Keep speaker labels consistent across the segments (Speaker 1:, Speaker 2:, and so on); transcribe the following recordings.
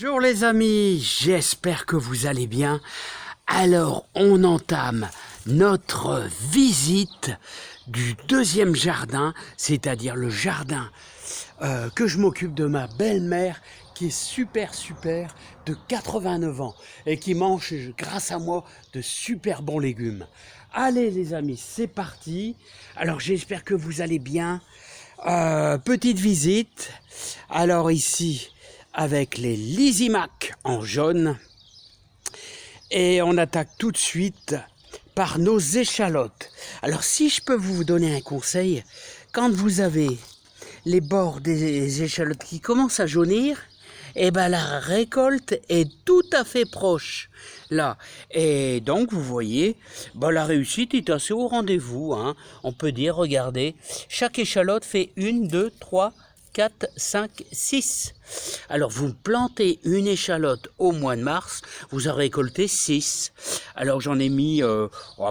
Speaker 1: Bonjour les amis, j'espère que vous allez bien. Alors on entame notre visite du deuxième jardin, c'est-à-dire le jardin que je m'occupe de ma belle-mère qui est super de 89 ans et qui mange grâce à moi de super bons légumes. Allez les amis, c'est parti. Alors j'espère que vous allez bien. Petite visite. Alors ici avec les Lysimac en jaune. Et on attaque tout de suite par nos échalotes. Alors si je peux vous donner un conseil, quand vous avez les bords des échalotes qui commencent à jaunir, et ben la récolte est tout à fait proche là. Et donc vous voyez, la réussite est assez au rendez-vous, hein. On peut dire, regardez, chaque échalote fait 1, 2, 3, 4, 5, 6. Alors vous plantez une échalote au mois de mars, vous en récoltez 6. Alors j'en ai mis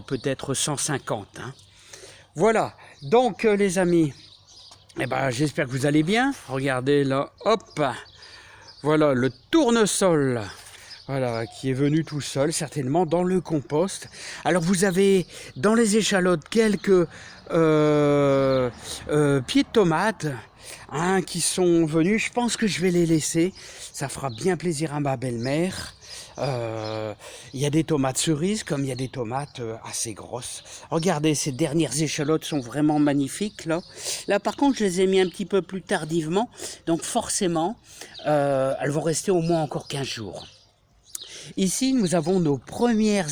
Speaker 1: peut-être 150. Hein. Voilà, donc les amis, j'espère que vous allez bien. Regardez là, hop, voilà le tournesol. Voilà, qui est venu tout seul, certainement, dans le compost. Alors, vous avez dans les échalotes quelques pieds de tomates qui sont venus. Je pense que je vais les laisser. Ça fera bien plaisir à ma belle-mère. Il y a des tomates cerises, comme il y a des tomates assez grosses. Regardez, ces dernières échalotes sont vraiment magnifiques. Là, par contre, je les ai mis un petit peu plus tardivement. Donc, forcément, elles vont rester au moins encore 15 jours. Ici, nous avons nos premières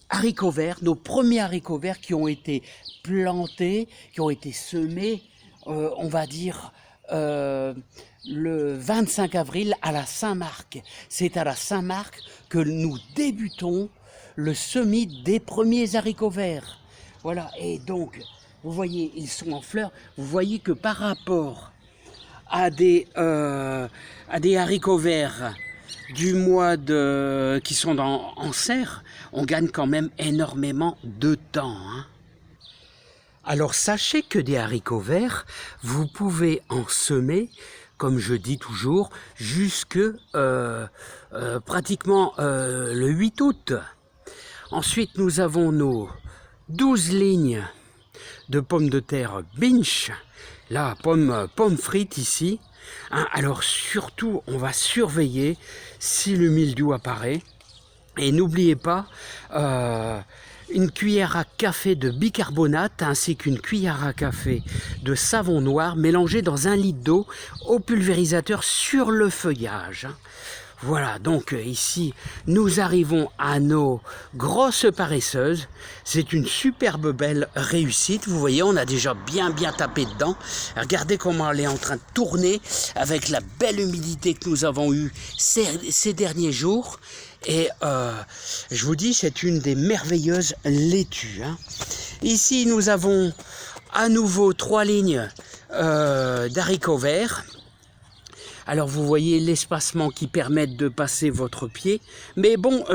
Speaker 1: haricots verts, nos premiers haricots verts qui ont été plantés, qui ont été semés, on va dire, le 25 avril à la Saint-Marc. C'est à la Saint-Marc que nous débutons le semis des premiers haricots verts. Voilà, et donc, vous voyez, ils sont en fleurs. Vous voyez que par rapport à des haricots verts du mois qui sont en serre, on gagne quand même énormément de temps. Hein. Alors sachez que des haricots verts, vous pouvez en semer, comme je dis toujours, jusque pratiquement le 8 août. Ensuite, nous avons nos 12 lignes de pommes de terre Binch. Là, pommes frites ici. Hein, alors surtout, on va surveiller si le mildiou apparaît. Et n'oubliez pas, une cuillère à café de bicarbonate ainsi qu'une cuillère à café de savon noir mélangé dans 1 litre d'eau au pulvérisateur sur le feuillage. Voilà, donc ici, nous arrivons à nos grosses paresseuses. C'est une superbe belle réussite. Vous voyez, on a déjà bien tapé dedans. Regardez comment elle est en train de tourner avec la belle humidité que nous avons eue ces derniers jours. Et je vous dis, c'est une des merveilleuses laitues. Hein. Ici, nous avons à nouveau 3 lignes d'haricots verts. Alors vous voyez l'espacement qui permet de passer votre pied. Mais bon,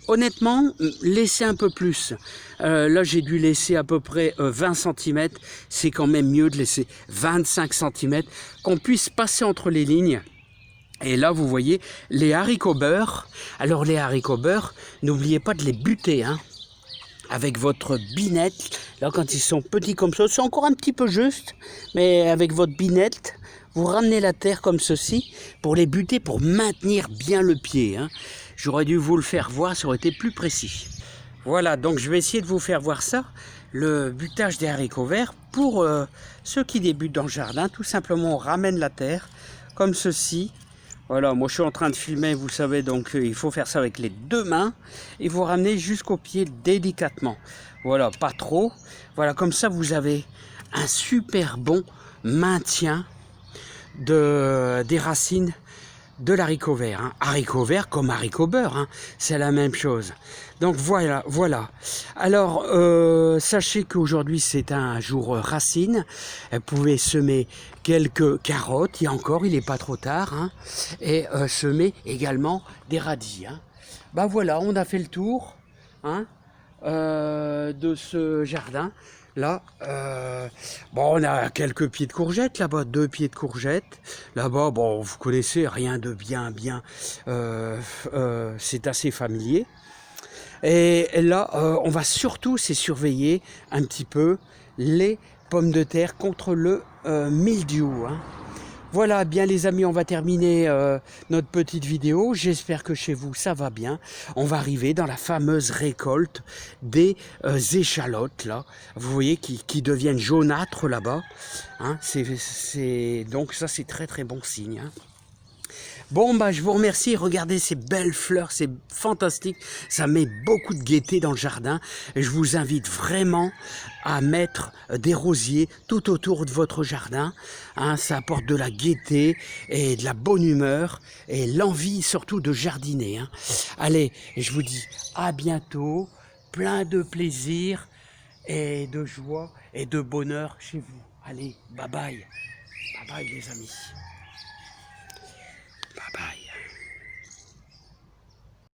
Speaker 1: honnêtement, laissez un peu plus. Là, j'ai dû laisser à peu près 20 cm. C'est quand même mieux de laisser 25 cm, qu'on puisse passer entre les lignes. Et là, vous voyez les haricots beurre. Alors les haricots beurre, n'oubliez pas de les buter, hein, avec votre binette. Là, quand ils sont petits comme ça, c'est encore un petit peu juste, mais avec votre binette, vous ramenez la terre comme ceci pour les buter, pour maintenir bien le pied. Hein. J'aurais dû vous le faire voir, ça aurait été plus précis. Voilà, donc je vais essayer de vous faire voir ça, le butage des haricots verts. Pour ceux qui débutent dans le jardin, tout simplement on ramène la terre comme ceci. Voilà, moi je suis en train de filmer, vous savez, donc il faut faire ça avec les 2 mains et vous ramenez jusqu'au pied délicatement. Voilà, pas trop. Voilà, comme ça vous avez un super bon maintien des racines de l'haricot vert. Hein. Haricot vert comme haricot beurre, hein. C'est la même chose. Donc voilà. Alors, sachez qu'aujourd'hui c'est un jour racine. Vous pouvez semer quelques carottes, il n'est pas trop tard. Hein. Et semer également des radis. Hein. Voilà, on a fait le tour, hein, de ce jardin. Là, bon, on a quelques pieds de courgettes là-bas, 2 pieds de courgettes. Là-bas, bon, vous connaissez, rien de bien, c'est assez familier. Et là, on va surtout surveiller un petit peu les pommes de terre contre le mildiou, hein. Voilà, bien les amis, on va terminer notre petite vidéo. J'espère que chez vous, ça va bien. On va arriver dans la fameuse récolte des échalotes, là. Vous voyez, qui deviennent jaunâtres là-bas. Hein, donc ça, c'est très très bon signe, hein. Bon, bah, je vous remercie. Regardez ces belles fleurs, c'est fantastique. Ça met beaucoup de gaieté dans le jardin. Et je vous invite vraiment à mettre des rosiers tout autour de votre jardin. Hein, ça apporte de la gaieté et de la bonne humeur et l'envie surtout de jardiner, hein. Allez, je vous dis à bientôt. Plein de plaisir et de joie et de bonheur chez vous. Allez, bye bye. Bye bye les amis.